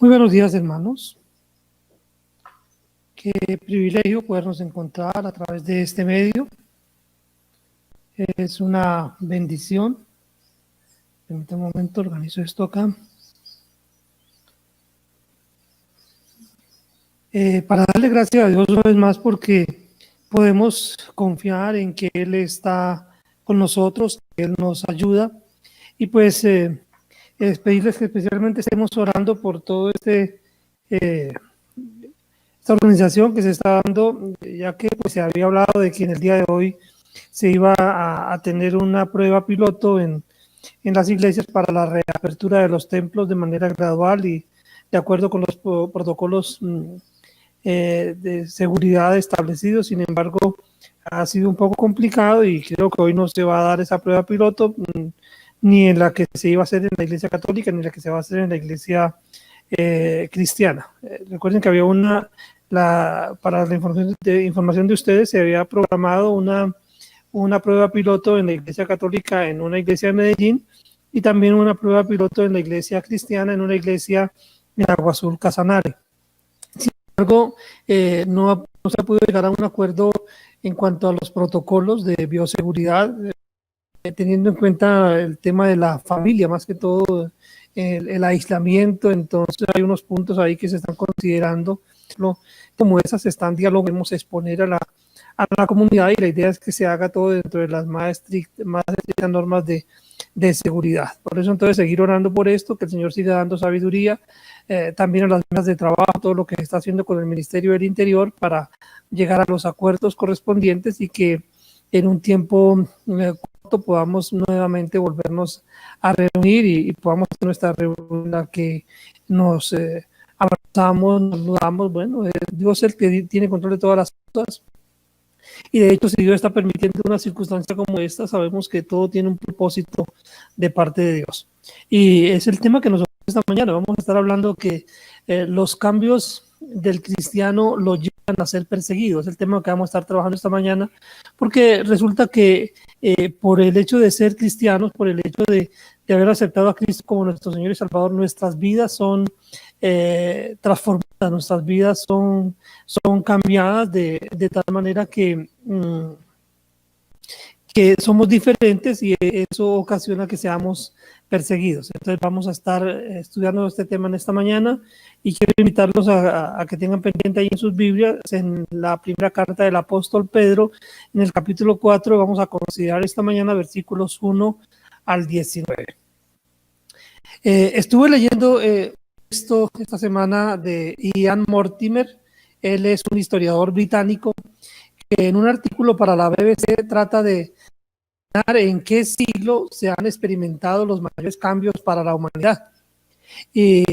Muy buenos días, hermanos. Qué privilegio podernos encontrar a través de este medio. Es una bendición. Permítame un momento, organizo esto acá. Para darle gracias a Dios una vez más porque podemos confiar en que Él está con nosotros, que Él nos ayuda. Y pues pedirles que especialmente estemos orando por todo esta organización que se está dando, ya que pues, se había hablado de que en el día de hoy se iba a tener una prueba piloto en las iglesias para la reapertura de los templos de manera gradual y de acuerdo con los protocolos de seguridad establecidos. Sin embargo, ha sido un poco complicado y creo que hoy no se va a dar esa prueba piloto, ni en la que se iba a hacer en la iglesia católica, ni en la que se va a hacer en la iglesia cristiana. Recuerden que había para la información de ustedes, se había programado una prueba piloto en la iglesia católica en una iglesia de Medellín y también una prueba piloto en la iglesia cristiana en una iglesia en Agua Azul, Casanare. Sin embargo, no se pudo llegar a un acuerdo en cuanto a los protocolos de bioseguridad, teniendo en cuenta el tema de la familia, más que todo el aislamiento. Entonces hay unos puntos ahí que se están considerando, como esas están dialogamos exponer a la comunidad, y la idea es que se haga todo dentro de las más estrictas normas de seguridad. Por eso entonces seguir orando por esto, que el Señor siga dando sabiduría, también a las mesas de trabajo, todo lo que se está haciendo con el Ministerio del Interior para llegar a los acuerdos correspondientes y que en un tiempo corto podamos nuevamente volvernos a reunir y podamos hacer nuestra reunión en la que nos abrazamos, nos saludamos. Bueno, Dios es el que tiene control de todas las cosas. Y de hecho, si Dios está permitiendo una circunstancia como esta, sabemos que todo tiene un propósito de parte de Dios. Y es el tema que nos ofrece esta mañana. Vamos a estar hablando que los cambios del cristiano lo llevan a ser perseguidos. Es el tema que vamos a estar trabajando esta mañana, porque resulta que por el hecho de ser cristianos, por el hecho de haber aceptado a Cristo como nuestro Señor y Salvador, nuestras vidas son transformadas, nuestras vidas son cambiadas de tal manera que somos diferentes, y eso ocasiona que seamos perseguidos. Entonces vamos a estar estudiando este tema en esta mañana, y quiero invitarlos a que tengan pendiente ahí en sus Biblias, en la primera carta del apóstol Pedro, en el capítulo 4, vamos a considerar esta mañana versículos 1 al 19. Estuve leyendo esta semana de Ian Mortimer. Él es un historiador británico que en un artículo para la BBC trata de en qué siglo se han experimentado los mayores cambios para la humanidad. Y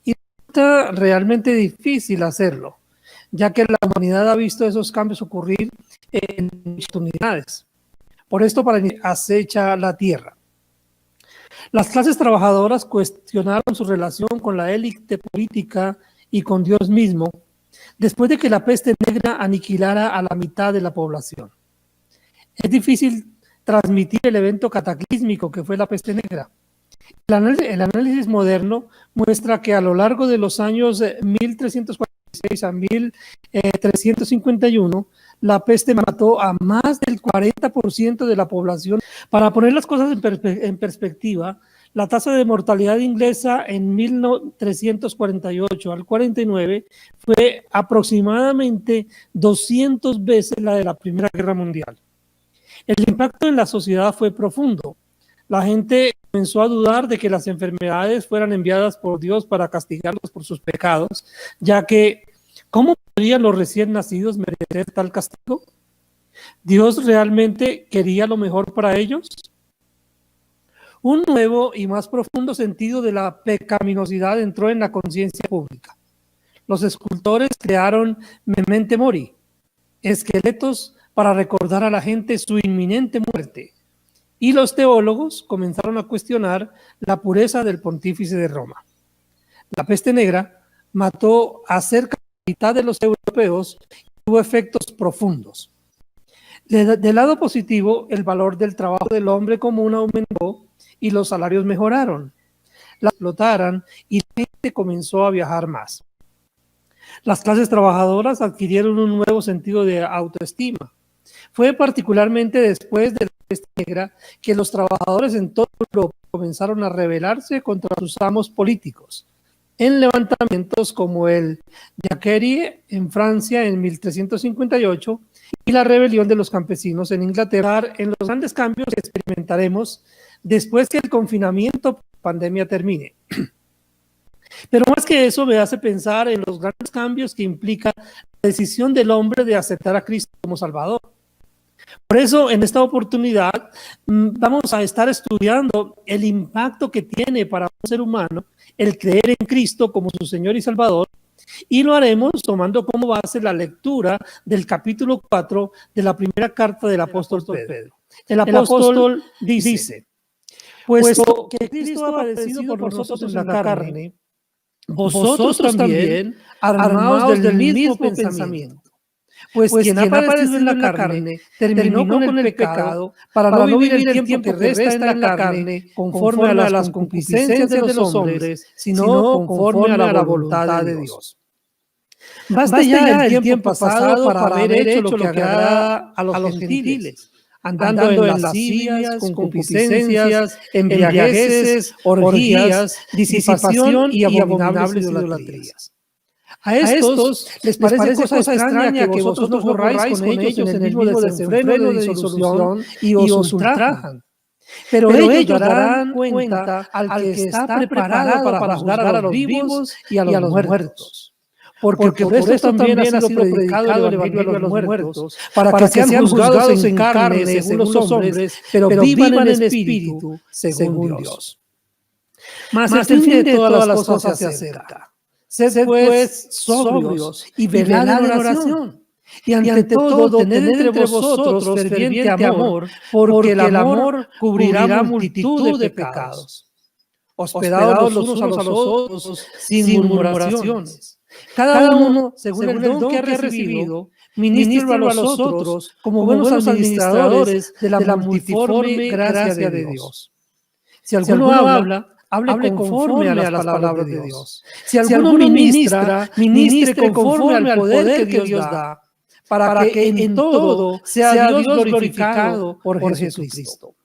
está realmente difícil hacerlo, ya que la humanidad ha visto esos cambios ocurrir en oportunidades. Por esto, para acecha la tierra. Las clases trabajadoras cuestionaron su relación con la élite política y con Dios mismo, después de que la peste negra aniquilara a la mitad de la población. Es difícil transmitir el evento cataclísmico que fue la peste negra. El análisis moderno muestra que a lo largo de los años 1346 a 1351, la peste mató a más del 40% de la población. Para poner las cosas en perspectiva, la tasa de mortalidad inglesa en 1348 al 49 fue aproximadamente 200 veces la de la Primera Guerra Mundial. El impacto en la sociedad fue profundo. La gente comenzó a dudar de que las enfermedades fueran enviadas por Dios para castigarlos por sus pecados, ya que ¿cómo podrían los recién nacidos merecer tal castigo? ¿Dios realmente quería lo mejor para ellos? Un nuevo y más profundo sentido de la pecaminosidad entró en la conciencia pública. Los escultores crearon memento mori, esqueletos para recordar a la gente su inminente muerte, y los teólogos comenzaron a cuestionar la pureza del pontífice de Roma. La peste negra mató a cerca de la mitad de los europeos y tuvo efectos profundos. Del lado positivo, el valor del trabajo del hombre común aumentó y los salarios mejoraron. las explotaran y la gente comenzó a viajar más. Las clases trabajadoras adquirieron un nuevo sentido de autoestima. Fue particularmente después de la peste negra que los trabajadores en toda Europa comenzaron a rebelarse contra sus amos políticos, en levantamientos como el Jacquerie en Francia en 1358 y la rebelión de los campesinos en Inglaterra, en los grandes cambios que experimentaremos después que el confinamiento por pandemia termine. Pero más que eso me hace pensar en los grandes cambios que implica la decisión del hombre de aceptar a Cristo como Salvador. Por eso, en esta oportunidad, vamos a estar estudiando el impacto que tiene para un ser humano el creer en Cristo como su Señor y Salvador, y lo haremos tomando como base la lectura del capítulo 4 de la primera carta del apóstol Pedro. El apóstol dice, puesto que Cristo ha padecido por nosotros en la carne, vosotros también armaos del mismo pensamiento. Pues quien ha padecido en la carne terminó con el pecado para no vivir el tiempo que resta en la carne conforme a las concupiscencias de los hombres, sino conforme a la voluntad de Dios. Basta ya el tiempo pasado para haber hecho lo que agrada a los gentiles, andando en lascivias, concupiscencias, embriagueces, orgías, disipación y abominables idolatrías. A estos les parece cosa extraña que vosotros borráis con ellos en el mismo desenfreno de disolución y os ultrajan. Pero ellos darán cuenta al que está preparado para juzgar a los vivos y a los muertos. Porque por eso también ha sido predicado el evangelio a los muertos, para que sean juzgados en carne según los hombres, pero vivan en espíritu según Dios. Mas el fin de todas las cosas se acerca. Sed pues sobrios y velad en oración. Y ante todo, tened entre vosotros ferviente amor, porque el amor cubrirá multitud de pecados. Hospedados los unos a los otros, sin murmuraciones. Cada uno, según el don que ha recibido, ministre a los otros como buenos administradores de la multiforme gracia de Dios. Si alguno habla, hable conforme a las palabras de Dios. Si alguno ministra, ministre conforme al poder que Dios da, para que en todo sea Dios glorificado por Jesucristo,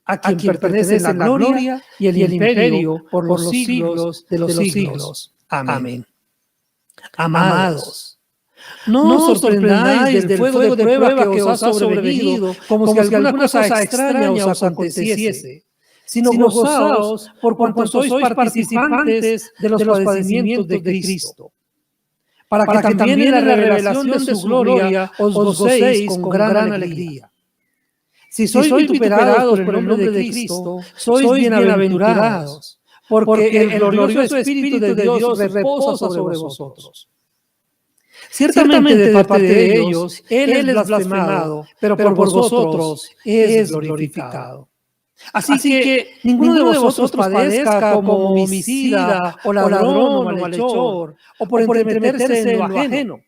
a quien pertenece la gloria y el imperio por los siglos de los siglos. Amén. Amados, no os sorprendáis del fuego de prueba que os ha sobrevenido, como si alguna cosa extraña os aconteciese, sino gozaos por cuanto sois participantes de los padecimientos de Cristo, para que también en la revelación de su gloria os gocéis con gran alegría. Si sois vituperados por el nombre de Cristo, sois bienaventurados, porque el glorioso Espíritu de Dios reposa sobre vosotros. Ciertamente de parte de ellos, Él es blasfemado, pero por vosotros es glorificado. Así que ninguno de vosotros padezca como homicida, o ladrón, o malhechor, o por entremeterse en lo ajeno.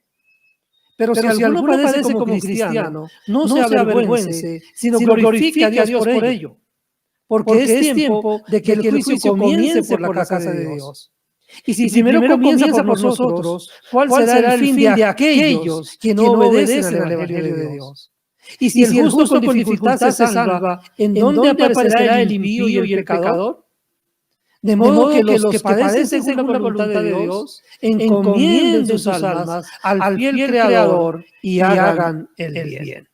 Pero si alguno padece como cristiano, no se avergüence, sino glorifique a Dios por ello. Porque es tiempo de que el juicio comience por la casa de Dios. Y si primero comienza por nosotros, ¿cuál será el fin de aquellos que no obedecen al evangelio de Dios? Y si el justo con dificultad se salva, ¿en dónde aparecerá el impío y el pecador? De modo que los que padecen según la voluntad de Dios encomienden sus almas al fiel Creador y hagan el bien.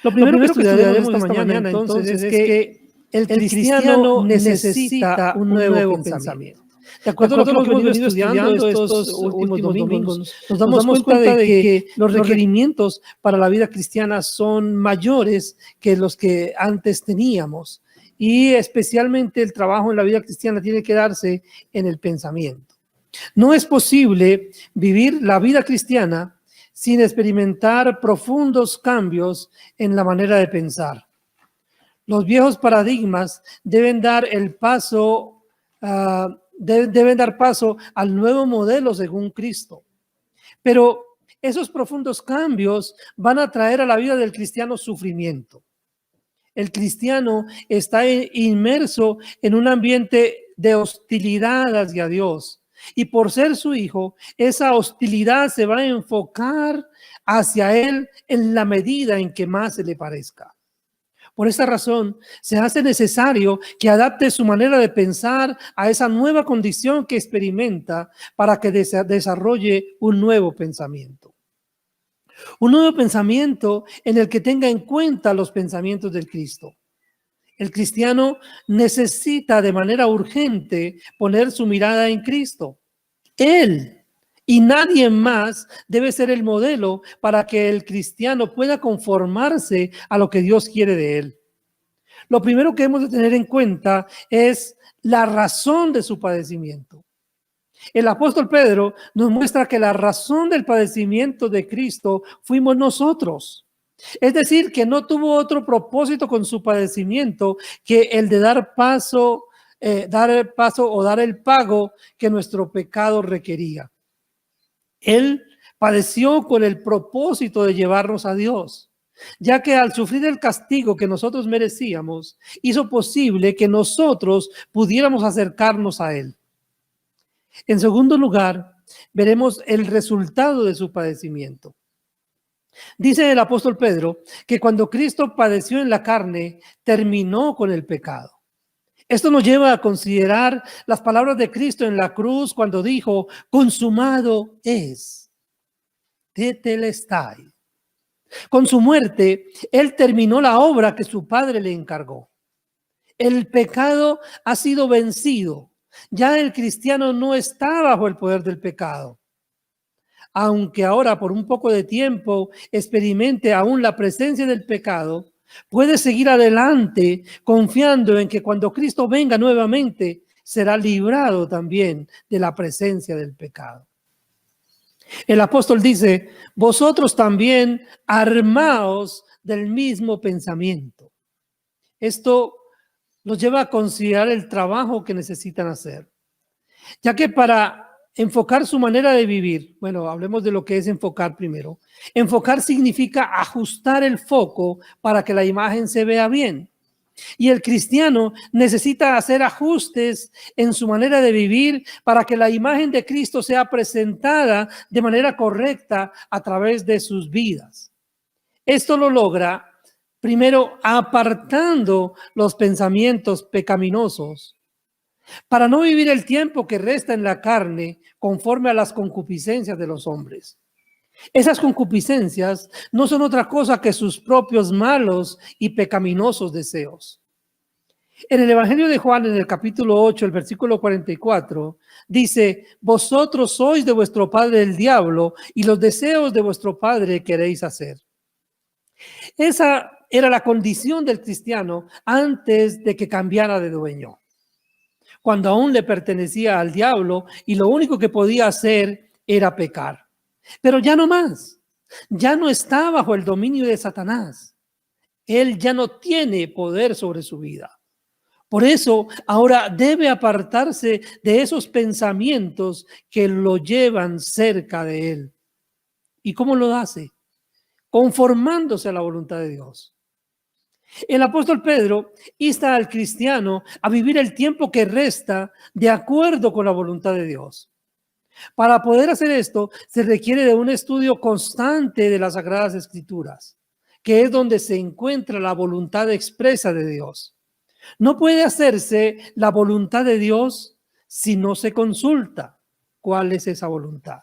Lo primero que estudiaremos esta mañana entonces es que el cristiano necesita un nuevo pensamiento. De acuerdo a lo que hemos venido estudiando estos últimos domingos, nos damos cuenta de que los requerimientos para la vida cristiana son mayores que los que antes teníamos, y especialmente el trabajo en la vida cristiana tiene que darse en el pensamiento. No es posible vivir la vida cristiana sin experimentar profundos cambios en la manera de pensar. Los viejos paradigmas deben dar paso al nuevo modelo según Cristo. Pero esos profundos cambios van a traer a la vida del cristiano sufrimiento. El cristiano está inmerso en un ambiente de hostilidad hacia Dios. Y por ser su hijo, esa hostilidad se va a enfocar hacia él en la medida en que más se le parezca. Por esta razón, se hace necesario que adapte su manera de pensar a esa nueva condición que experimenta para que desarrolle un nuevo pensamiento. Un nuevo pensamiento en el que tenga en cuenta los pensamientos del Cristo. El cristiano necesita de manera urgente poner su mirada en Cristo. Él y nadie más debe ser el modelo para que el cristiano pueda conformarse a lo que Dios quiere de él. Lo primero que hemos de tener en cuenta es la razón de su padecimiento. El apóstol Pedro nos muestra que la razón del padecimiento de Cristo fuimos nosotros. Es decir, que no tuvo otro propósito con su padecimiento que el de dar el pago que nuestro pecado requería. Él padeció con el propósito de llevarnos a Dios, ya que al sufrir el castigo que nosotros merecíamos, hizo posible que nosotros pudiéramos acercarnos a Él. En segundo lugar, veremos el resultado de su padecimiento. Dice el apóstol Pedro que cuando Cristo padeció en la carne, terminó con el pecado. Esto nos lleva a considerar las palabras de Cristo en la cruz cuando dijo, consumado es, tetelestai. Con su muerte, Él terminó la obra que su Padre le encargó. El pecado ha sido vencido. Ya el cristiano no está bajo el poder del pecado. Aunque ahora por un poco de tiempo experimente aún la presencia del pecado, puede seguir adelante confiando en que cuando Cristo venga nuevamente será librado también de la presencia del pecado. El apóstol dice, vosotros también armaos del mismo pensamiento. Esto los lleva a considerar el trabajo que necesitan hacer, ya que para enfocar su manera de vivir, bueno, hablemos de lo que es enfocar primero. Enfocar significa ajustar el foco para que la imagen se vea bien. Y el cristiano necesita hacer ajustes en su manera de vivir para que la imagen de Cristo sea presentada de manera correcta a través de sus vidas. Esto lo logra primero apartando los pensamientos pecaminosos para no vivir el tiempo que resta en la carne conforme a las concupiscencias de los hombres. Esas concupiscencias no son otra cosa que sus propios malos y pecaminosos deseos. En el Evangelio de Juan, en el capítulo 8, el versículo 44, dice, vosotros sois de vuestro padre el diablo y los deseos de vuestro padre queréis hacer. Esa era la condición del cristiano antes de que cambiara de dueño, cuando aún le pertenecía al diablo y lo único que podía hacer era pecar. Pero ya no más, ya no está bajo el dominio de Satanás. Él ya no tiene poder sobre su vida. Por eso ahora debe apartarse de esos pensamientos que lo llevan cerca de él. ¿Y cómo lo hace? Conformándose a la voluntad de Dios. El apóstol Pedro insta al cristiano a vivir el tiempo que resta de acuerdo con la voluntad de Dios. Para poder hacer esto, se requiere de un estudio constante de las Sagradas Escrituras, que es donde se encuentra la voluntad expresa de Dios. No puede hacerse la voluntad de Dios si no se consulta cuál es esa voluntad.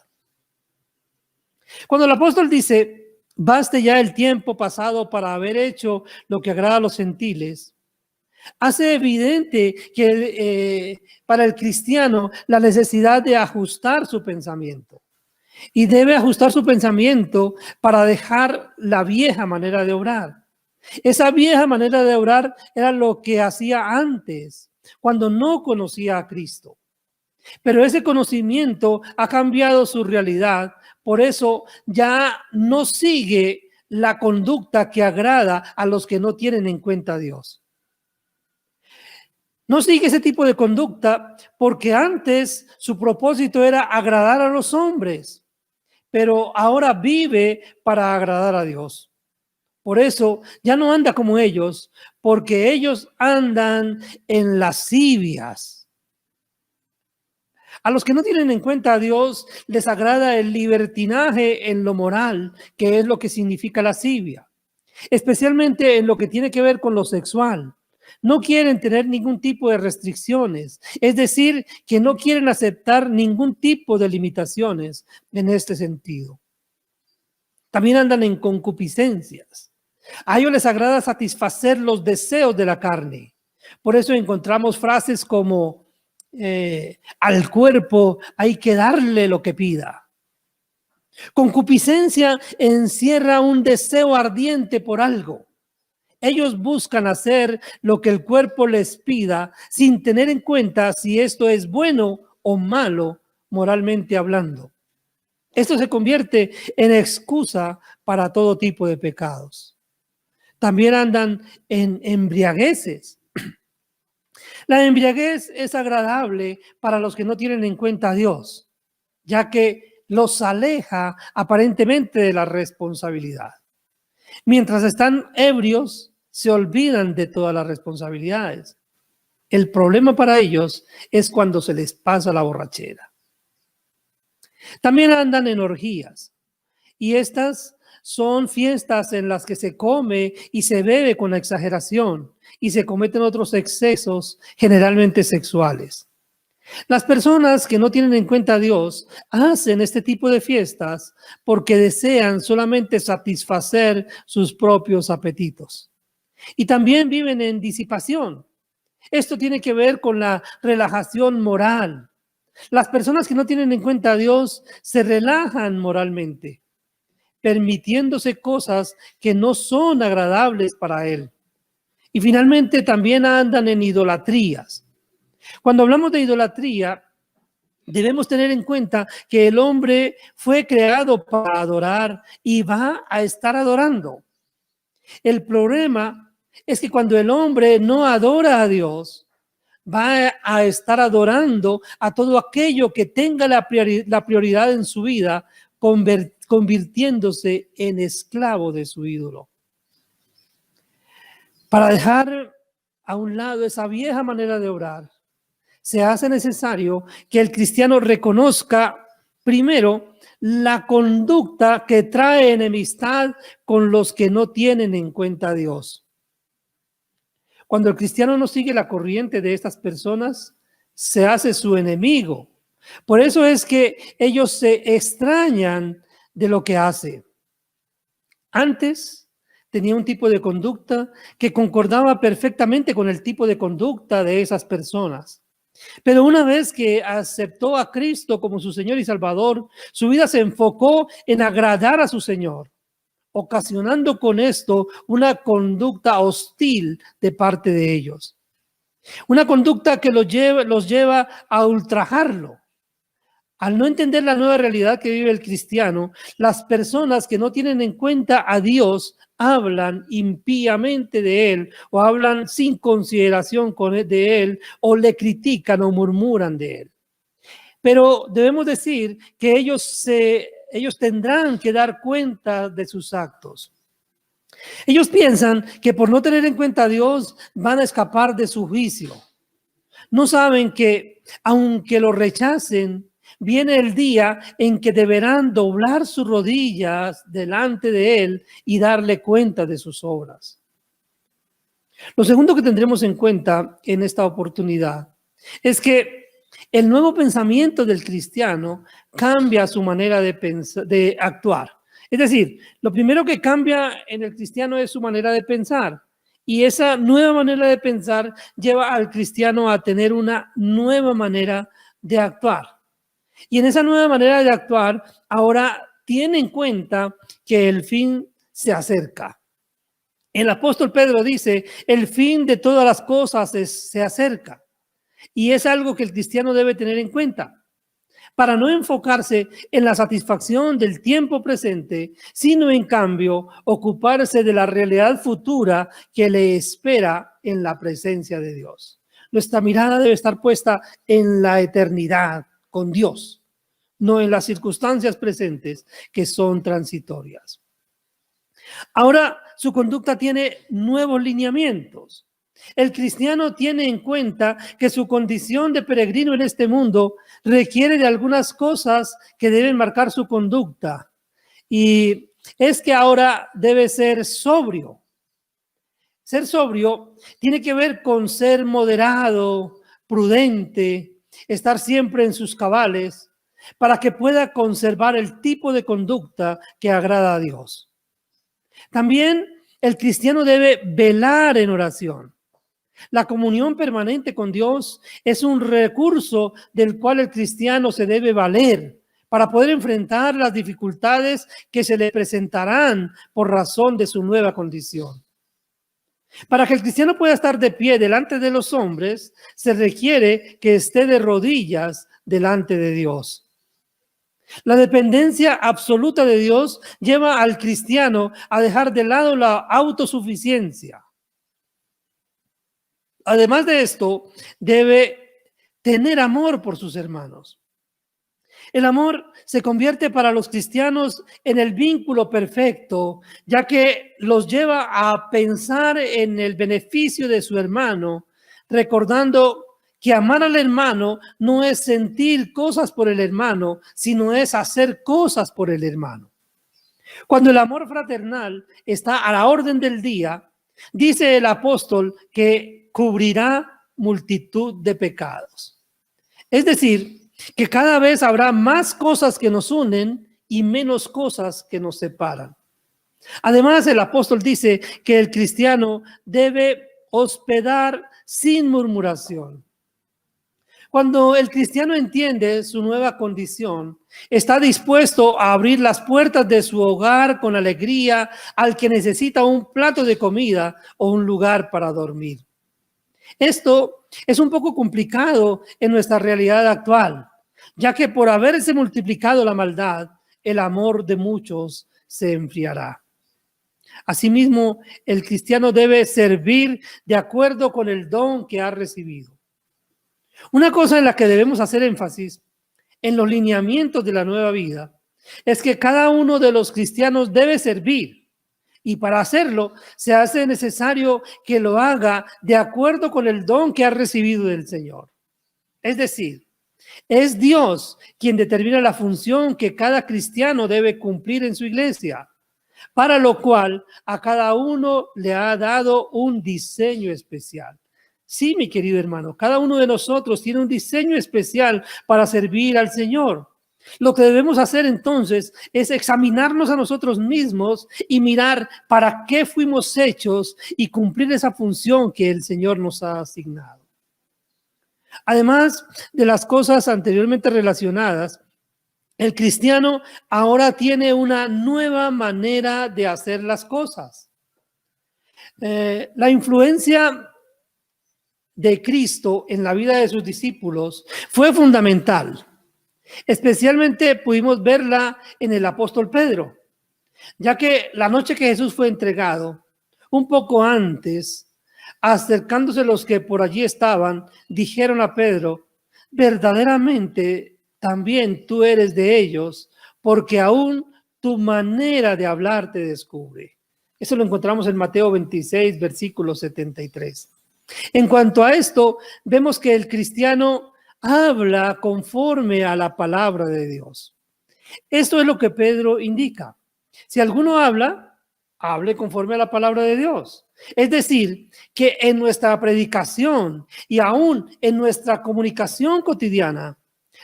Cuando el apóstol dice, baste ya el tiempo pasado para haber hecho lo que agrada a los gentiles, hace evidente que para el cristiano la necesidad de ajustar su pensamiento. Y debe ajustar su pensamiento para dejar la vieja manera de obrar. Esa vieja manera de obrar era lo que hacía antes, cuando no conocía a Cristo. Pero ese conocimiento ha cambiado su realidad, por eso ya no sigue la conducta que agrada a los que no tienen en cuenta a Dios. No sigue ese tipo de conducta porque antes su propósito era agradar a los hombres, pero ahora vive para agradar a Dios. Por eso ya no anda como ellos, porque ellos andan en lascivias. A los que no tienen en cuenta a Dios les agrada el libertinaje en lo moral, que es lo que significa lascivia, especialmente en lo que tiene que ver con lo sexual. No quieren tener ningún tipo de restricciones, es decir, que no quieren aceptar ningún tipo de limitaciones en este sentido. También andan en concupiscencias. A ellos les agrada satisfacer los deseos de la carne. Por eso encontramos frases como al cuerpo hay que darle lo que pida. Concupiscencia encierra un deseo ardiente por algo. Ellos buscan hacer lo que el cuerpo les pida sin tener en cuenta si esto es bueno o malo moralmente hablando. Esto se convierte en excusa para todo tipo de pecados. También andan en embriagueces. La embriaguez es agradable para los que no tienen en cuenta a Dios, ya que los aleja aparentemente de la responsabilidad. Mientras están ebrios, se olvidan de todas las responsabilidades. El problema para ellos es cuando se les pasa la borrachera. También andan en orgías, y estas son fiestas en las que se come y se bebe con exageración y se cometen otros excesos, generalmente sexuales. Las personas que no tienen en cuenta a Dios hacen este tipo de fiestas porque desean solamente satisfacer sus propios apetitos. Y también viven en disipación. Esto tiene que ver con la relajación moral. Las personas que no tienen en cuenta a Dios se relajan moralmente, permitiéndose cosas que no son agradables para Él. Y finalmente también andan en idolatrías. Cuando hablamos de idolatría, debemos tener en cuenta que el hombre fue creado para adorar y va a estar adorando. El problema es que cuando el hombre no adora a Dios, va a estar adorando a todo aquello que tenga la prioridad en su vida, convirtiéndose en esclavo de su ídolo. Para dejar a un lado esa vieja manera de orar, se hace necesario que el cristiano reconozca primero la conducta que trae enemistad con los que no tienen en cuenta a Dios. Cuando el cristiano no sigue la corriente de estas personas, se hace su enemigo. Por eso es que ellos se extrañan de lo que hace. Antes tenía un tipo de conducta que concordaba perfectamente con el tipo de conducta de esas personas. Pero una vez que aceptó a Cristo como su Señor y Salvador, su vida se enfocó en agradar a su Señor, ocasionando con esto una conducta hostil de parte de ellos. Una conducta que los lleva a ultrajarlo. Al no entender la nueva realidad que vive el cristiano, las personas que no tienen en cuenta a Dios hablan impíamente de Él o hablan sin consideración de Él o le critican o murmuran de Él. Pero debemos decir que ellos tendrán que dar cuenta de sus actos. Ellos piensan que por no tener en cuenta a Dios van a escapar de su juicio. No saben que aunque lo rechacen, viene el día en que deberán doblar sus rodillas delante de Él y darle cuenta de sus obras. Lo segundo que tendremos en cuenta en esta oportunidad es que el nuevo pensamiento del cristiano cambia su manera de pensar, de actuar. Es decir, lo primero que cambia en el cristiano es su manera de pensar. Y esa nueva manera de pensar lleva al cristiano a tener una nueva manera de actuar. Y en esa nueva manera de actuar, ahora tiene en cuenta que el fin se acerca. El apóstol Pedro dice, el fin de todas las cosas se acerca. Y es algo que el cristiano debe tener en cuenta, para no enfocarse en la satisfacción del tiempo presente, sino en cambio ocuparse de la realidad futura que le espera en la presencia de Dios. Nuestra mirada debe estar puesta en la eternidad con Dios, no en las circunstancias presentes que son transitorias. Ahora su conducta tiene nuevos lineamientos. El cristiano tiene en cuenta que su condición de peregrino en este mundo requiere de algunas cosas que deben marcar su conducta. Y es que ahora debe ser sobrio. Ser sobrio tiene que ver con ser moderado, prudente, estar siempre en sus cabales, para que pueda conservar el tipo de conducta que agrada a Dios. También el cristiano debe velar en oración. La comunión permanente con Dios es un recurso del cual el cristiano se debe valer para poder enfrentar las dificultades que se le presentarán por razón de su nueva condición. Para que el cristiano pueda estar de pie delante de los hombres, se requiere que esté de rodillas delante de Dios. La dependencia absoluta de Dios lleva al cristiano a dejar de lado la autosuficiencia. Además de esto, debe tener amor por sus hermanos. El amor se convierte para los cristianos en el vínculo perfecto, ya que los lleva a pensar en el beneficio de su hermano, recordando que amar al hermano no es sentir cosas por el hermano, sino es hacer cosas por el hermano. Cuando el amor fraternal está a la orden del día, dice el apóstol que cubrirá multitud de pecados. Es decir, que cada vez habrá más cosas que nos unen y menos cosas que nos separan. Además, el apóstol dice que el cristiano debe hospedar sin murmuración. Cuando el cristiano entiende su nueva condición, está dispuesto a abrir las puertas de su hogar con alegría al que necesita un plato de comida o un lugar para dormir. Esto es un poco complicado en nuestra realidad actual, ya que por haberse multiplicado la maldad, el amor de muchos se enfriará. Asimismo, el cristiano debe servir de acuerdo con el don que ha recibido. Una cosa en la que debemos hacer énfasis en los lineamientos de la nueva vida es que cada uno de los cristianos debe servir, y para hacerlo se hace necesario que lo haga de acuerdo con el don que ha recibido del Señor. Es decir, es Dios quien determina la función que cada cristiano debe cumplir en su iglesia, para lo cual a cada uno le ha dado un diseño especial. Sí, mi querido hermano, cada uno de nosotros tiene un diseño especial para servir al Señor. Lo que debemos hacer entonces es examinarnos a nosotros mismos y mirar para qué fuimos hechos y cumplir esa función que el Señor nos ha asignado. Además de las cosas anteriormente relacionadas, el cristiano ahora tiene una nueva manera de hacer las cosas. La influencia de Cristo en la vida de sus discípulos fue fundamental. Especialmente pudimos verla en el apóstol Pedro, ya que la noche que Jesús fue entregado, un poco antes, acercándose los que por allí estaban, dijeron a Pedro: verdaderamente también tú eres de ellos, porque aún tu manera de hablar te descubre. Eso lo encontramos en Mateo 26, versículo 73. En cuanto a esto, vemos que el cristiano habla conforme a la palabra de Dios. Esto es lo que Pedro indica. Si alguno habla, hable conforme a la palabra de Dios. Es decir, que en nuestra predicación y aún en nuestra comunicación cotidiana,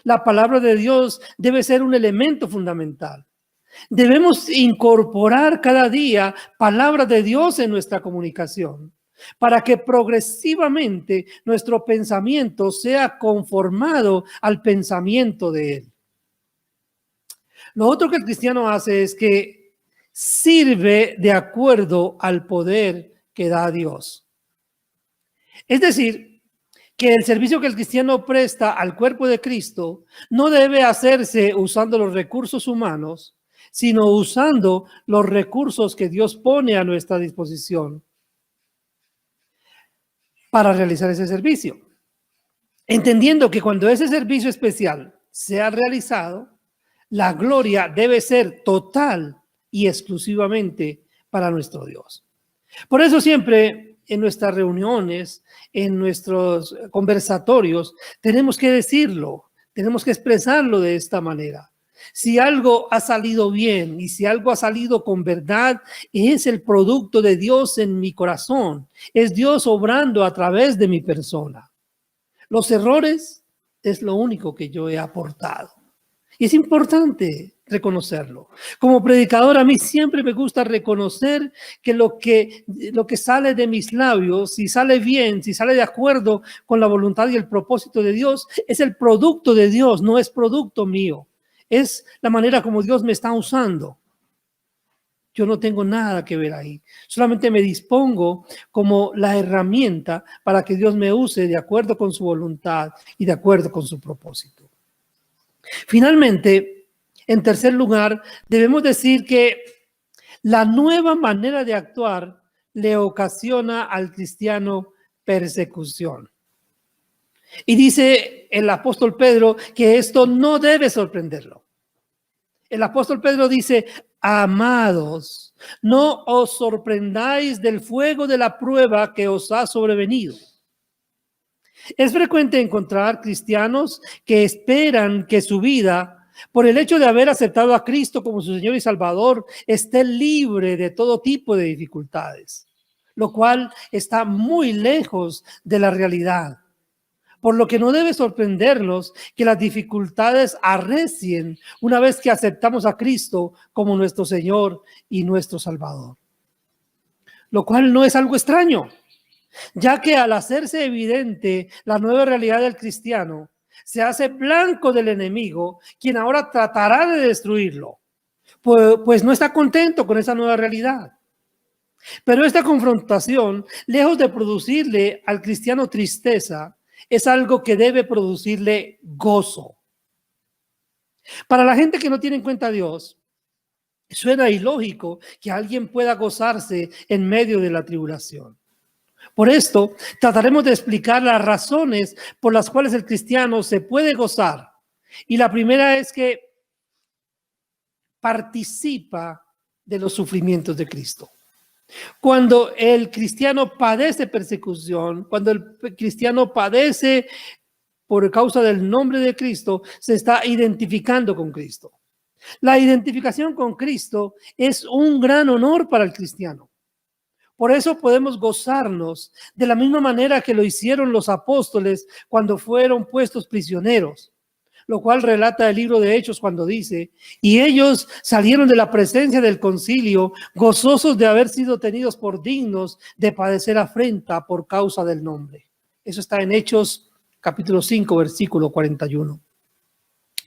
la palabra de Dios debe ser un elemento fundamental. Debemos incorporar cada día palabra de Dios en nuestra comunicación, para que progresivamente nuestro pensamiento sea conformado al pensamiento de Él. Lo otro que el cristiano hace es que sirve de acuerdo al poder que da Dios. Es decir, que el servicio que el cristiano presta al cuerpo de Cristo no debe hacerse usando los recursos humanos, sino usando los recursos que Dios pone a nuestra disposición para realizar ese servicio. Entendiendo que cuando ese servicio especial sea realizado, la gloria debe ser total y exclusivamente para nuestro Dios. Por eso siempre en nuestras reuniones, en nuestros conversatorios, tenemos que decirlo, tenemos que expresarlo de esta manera. Si algo ha salido bien y si algo ha salido con verdad, es el producto de Dios en mi corazón. Es Dios obrando a través de mi persona. Los errores es lo único que yo he aportado. Y es importante reconocerlo. Como predicador, a mí siempre me gusta reconocer que lo que sale de mis labios, si sale bien, si sale de acuerdo con la voluntad y el propósito de Dios, es el producto de Dios, no es producto mío. Es la manera como Dios me está usando. Yo no tengo nada que ver ahí. Solamente me dispongo como la herramienta para que Dios me use de acuerdo con su voluntad y de acuerdo con su propósito. Finalmente, en tercer lugar, debemos decir que la nueva manera de actuar le ocasiona al cristiano persecución. Y dice el apóstol Pedro que esto no debe sorprenderlo. El apóstol Pedro dice: amados, no os sorprendáis del fuego de la prueba que os ha sobrevenido. Es frecuente encontrar cristianos que esperan que su vida, por el hecho de haber aceptado a Cristo como su Señor y Salvador, esté libre de todo tipo de dificultades, lo cual está muy lejos de la realidad. Por lo que no debe sorprendernos que las dificultades arrecien una vez que aceptamos a Cristo como nuestro Señor y nuestro Salvador. Lo cual no es algo extraño, ya que al hacerse evidente la nueva realidad del cristiano, se hace blanco del enemigo, quien ahora tratará de destruirlo, pues no está contento con esa nueva realidad. Pero esta confrontación, lejos de producirle al cristiano tristeza, es algo que debe producirle gozo. Para la gente que no tiene en cuenta a Dios, suena ilógico que alguien pueda gozarse en medio de la tribulación. Por esto, trataremos de explicar las razones por las cuales el cristiano se puede gozar. Y la primera es que participa de los sufrimientos de Cristo. Cuando el cristiano padece persecución, cuando el cristiano padece por causa del nombre de Cristo, se está identificando con Cristo. La identificación con Cristo es un gran honor para el cristiano. Por eso podemos gozarnos de la misma manera que lo hicieron los apóstoles cuando fueron puestos prisioneros, lo cual relata el libro de Hechos cuando dice: y ellos salieron de la presencia del concilio gozosos de haber sido tenidos por dignos de padecer afrenta por causa del nombre. Eso está en Hechos capítulo 5, versículo 41.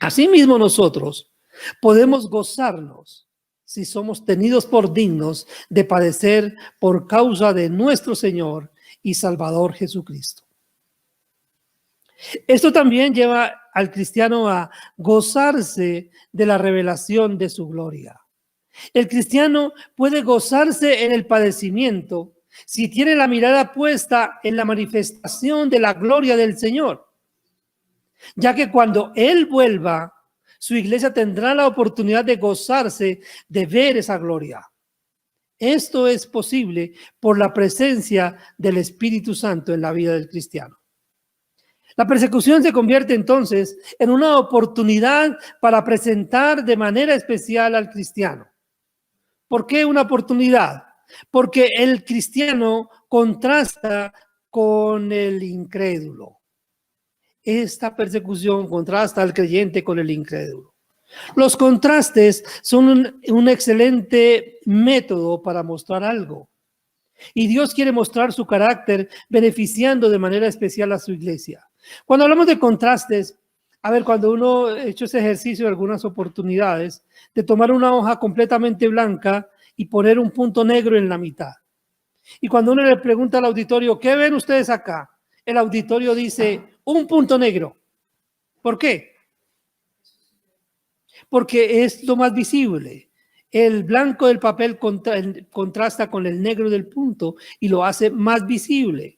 Asimismo nosotros podemos gozarnos si somos tenidos por dignos de padecer por causa de nuestro Señor y Salvador Jesucristo. Esto también lleva al cristiano a gozarse de la revelación de su gloria. El cristiano puede gozarse en el padecimiento si tiene la mirada puesta en la manifestación de la gloria del Señor, ya que cuando Él vuelva, su iglesia tendrá la oportunidad de gozarse de ver esa gloria. Esto es posible por la presencia del Espíritu Santo en la vida del cristiano. La persecución se convierte entonces en una oportunidad para presentar de manera especial al cristiano. ¿Por qué una oportunidad? Porque el cristiano contrasta con el incrédulo. Esta persecución contrasta al creyente con el incrédulo. Los contrastes son un excelente método para mostrar algo. Y Dios quiere mostrar su carácter beneficiando de manera especial a su iglesia. Cuando hablamos de contrastes, cuando uno ha hecho ese ejercicio en algunas oportunidades, de tomar una hoja completamente blanca y poner un punto negro en la mitad. Y cuando uno le pregunta al auditorio, ¿qué ven ustedes acá? El auditorio dice, un punto negro. ¿Por qué? Porque es lo más visible. El blanco del papel contrasta con el negro del punto y lo hace más visible.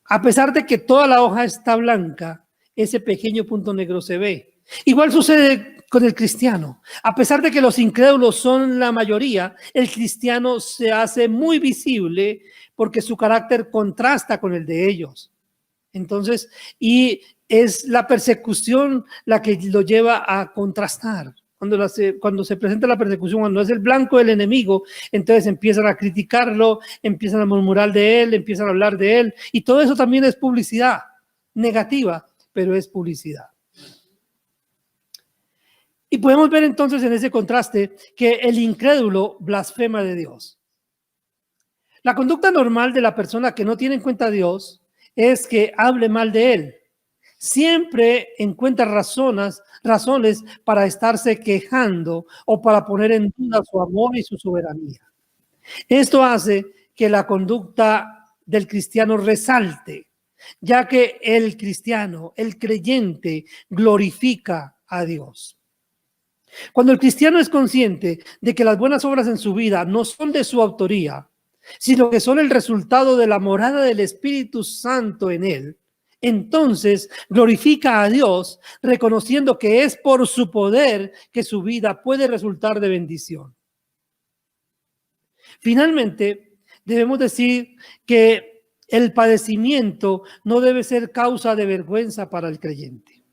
A pesar de que toda la hoja está blanca, ese pequeño punto negro se ve. Igual sucede con el cristiano. A pesar de que los incrédulos son la mayoría, el cristiano se hace muy visible porque su carácter contrasta con el de ellos. Entonces, y es la persecución la que lo lleva a contrastar. Cuando se presenta la persecución, cuando es el blanco del enemigo, entonces empiezan a criticarlo, empiezan a murmurar de él, empiezan a hablar de él, y todo eso también es publicidad negativa, pero es publicidad. Y podemos ver entonces en ese contraste que el incrédulo blasfema de Dios. La conducta normal de la persona que no tiene en cuenta a Dios es que hable mal de él. Siempre encuentra razones para estarse quejando o para poner en duda su amor y su soberanía. Esto hace que la conducta del cristiano resalte, ya que el cristiano, el creyente, glorifica a Dios. Cuando el cristiano es consciente de que las buenas obras en su vida no son de su autoría, sino que son el resultado de la morada del Espíritu Santo en él, entonces glorifica a Dios, reconociendo que es por su poder que su vida puede resultar de bendición. Finalmente, debemos decir que el padecimiento no debe ser causa de vergüenza para el creyente.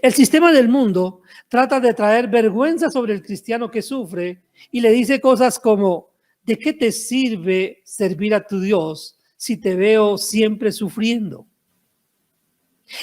El sistema del mundo trata de traer vergüenza sobre el cristiano que sufre y le dice cosas como: ¿de qué te sirve servir a tu Dios si te veo siempre sufriendo?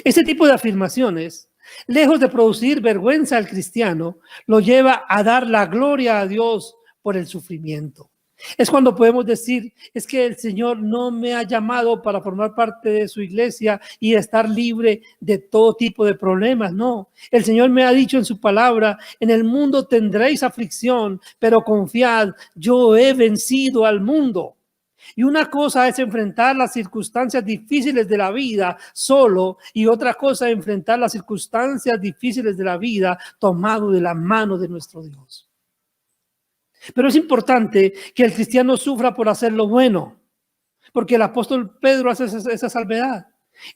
Este tipo de afirmaciones, lejos de producir vergüenza al cristiano, lo lleva a dar la gloria a Dios por el sufrimiento. Es cuando podemos decir: es que el Señor no me ha llamado para formar parte de su iglesia y estar libre de todo tipo de problemas. No, el Señor me ha dicho en su palabra: en el mundo tendréis aflicción, pero confiad, yo he vencido al mundo. Y una cosa es enfrentar las circunstancias difíciles de la vida solo, y otra cosa es enfrentar las circunstancias difíciles de la vida tomado de la mano de nuestro Dios. Pero es importante que el cristiano sufra por hacer lo bueno, porque el apóstol Pedro hace esa salvedad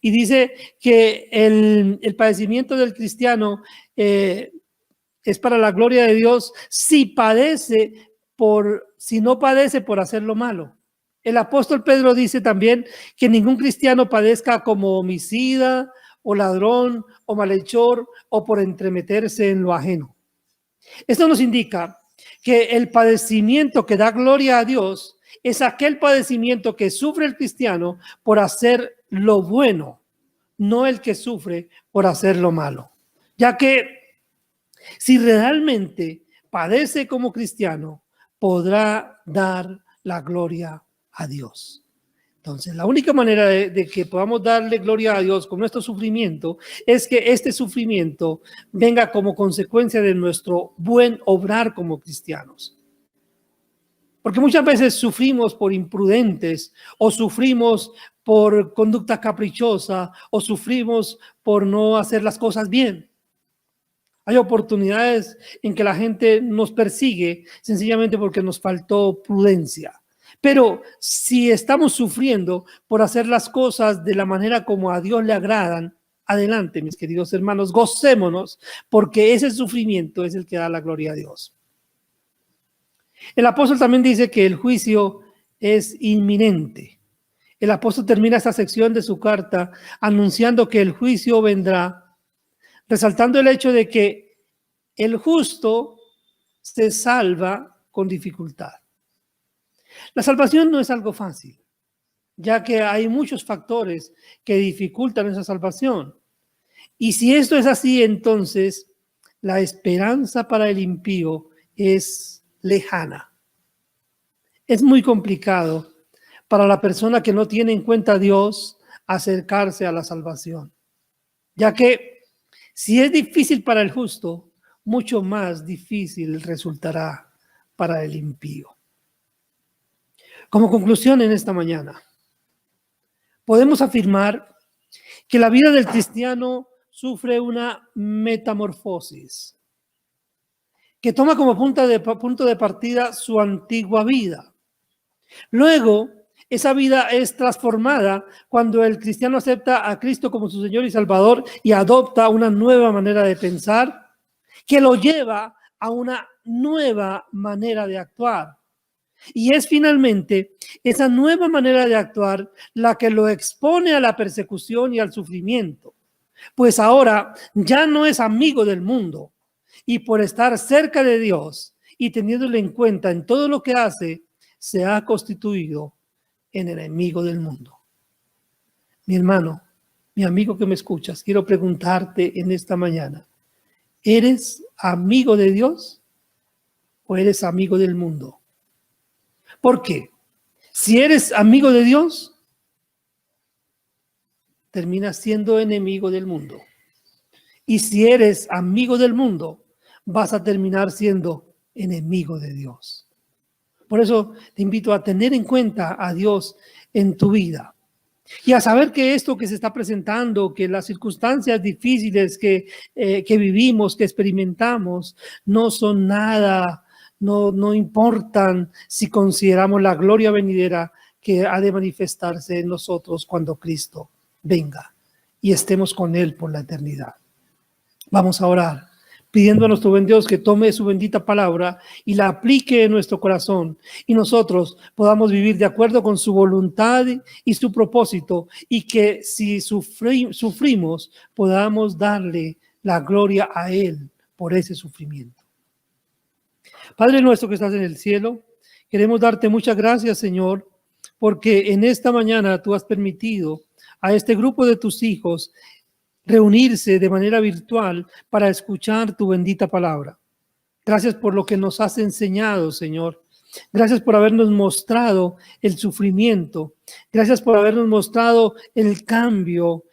y dice que el padecimiento del cristiano es para la gloria de Dios si no padece por hacer lo malo. El apóstol Pedro dice también que ningún cristiano padezca como homicida o ladrón o malhechor o por entremeterse en lo ajeno. Esto nos indica que el padecimiento que da gloria a Dios es aquel padecimiento que sufre el cristiano por hacer lo bueno, no el que sufre por hacer lo malo. Ya que si realmente padece como cristiano, podrá dar la gloria a Dios. Entonces, la única manera de que podamos darle gloria a Dios con nuestro sufrimiento es que este sufrimiento venga como consecuencia de nuestro buen obrar como cristianos. Porque muchas veces sufrimos por imprudentes, o sufrimos por conducta caprichosa, o sufrimos por no hacer las cosas bien. Hay oportunidades en que la gente nos persigue sencillamente porque nos faltó prudencia. Pero si estamos sufriendo por hacer las cosas de la manera como a Dios le agradan, adelante, mis queridos hermanos, gocémonos, porque ese sufrimiento es el que da la gloria a Dios. El apóstol también dice que el juicio es inminente. El apóstol termina esta sección de su carta anunciando que el juicio vendrá, resaltando el hecho de que el justo se salva con dificultad. La salvación no es algo fácil, ya que hay muchos factores que dificultan esa salvación. Y si esto es así, entonces la esperanza para el impío es lejana. Es muy complicado para la persona que no tiene en cuenta a Dios acercarse a la salvación, ya que si es difícil para el justo, mucho más difícil resultará para el impío. Como conclusión en esta mañana, podemos afirmar que la vida del cristiano sufre una metamorfosis que toma como punto de partida su antigua vida. Luego, esa vida es transformada cuando el cristiano acepta a Cristo como su Señor y Salvador y adopta una nueva manera de pensar, que lo lleva a una nueva manera de actuar. Y es finalmente esa nueva manera de actuar la que lo expone a la persecución y al sufrimiento. Pues ahora ya no es amigo del mundo, y por estar cerca de Dios y teniéndole en cuenta en todo lo que hace, se ha constituido en enemigo del mundo. Mi hermano, mi amigo que me escuchas, quiero preguntarte en esta mañana, ¿eres amigo de Dios o eres amigo del mundo? ¿Por qué? Si eres amigo de Dios, terminas siendo enemigo del mundo. Y si eres amigo del mundo, vas a terminar siendo enemigo de Dios. Por eso te invito a tener en cuenta a Dios en tu vida y a saber que esto que se está presentando, que las circunstancias difíciles que vivimos, que experimentamos, no son nada, no importan si consideramos la gloria venidera que ha de manifestarse en nosotros cuando Cristo venga y estemos con Él por la eternidad. Vamos a orar, pidiendo a nuestro buen Dios que tome su bendita palabra y la aplique en nuestro corazón y nosotros podamos vivir de acuerdo con su voluntad y su propósito, y que si sufrimos podamos darle la gloria a Él por ese sufrimiento. Padre nuestro que estás en el cielo, queremos darte muchas gracias, Señor, porque en esta mañana tú has permitido a este grupo de tus hijos reunirse de manera virtual para escuchar tu bendita palabra. Gracias por lo que nos has enseñado, Señor. Gracias por habernos mostrado el sufrimiento. Gracias por habernos mostrado el cambio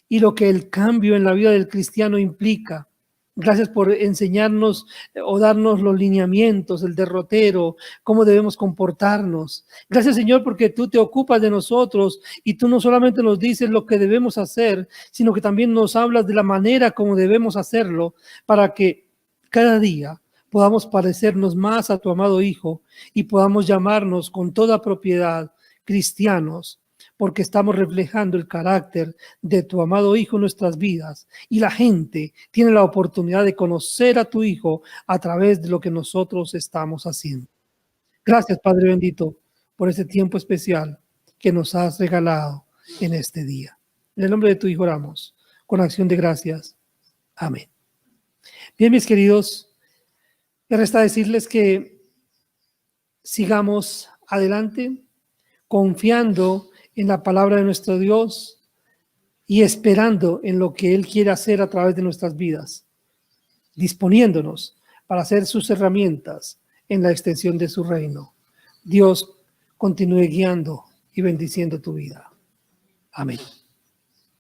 y lo que el cambio en la vida del cristiano implica. Gracias por enseñarnos o darnos los lineamientos, el derrotero, cómo debemos comportarnos. Gracias, Señor, porque tú te ocupas de nosotros y tú no solamente nos dices lo que debemos hacer, sino que también nos hablas de la manera como debemos hacerlo para que cada día podamos parecernos más a tu amado Hijo y podamos llamarnos con toda propiedad cristianos, porque estamos reflejando el carácter de tu amado Hijo en nuestras vidas, y la gente tiene la oportunidad de conocer a tu Hijo a través de lo que nosotros estamos haciendo. Gracias, Padre bendito, por este tiempo especial que nos has regalado en este día. En el nombre de tu Hijo oramos, con acción de gracias. Amén. Bien, mis queridos, me resta decirles que sigamos adelante, confiando en la palabra de nuestro Dios y esperando en lo que Él quiere hacer a través de nuestras vidas, disponiéndonos para ser sus herramientas en la extensión de su reino. Dios continúe guiando y bendiciendo tu vida. Amén.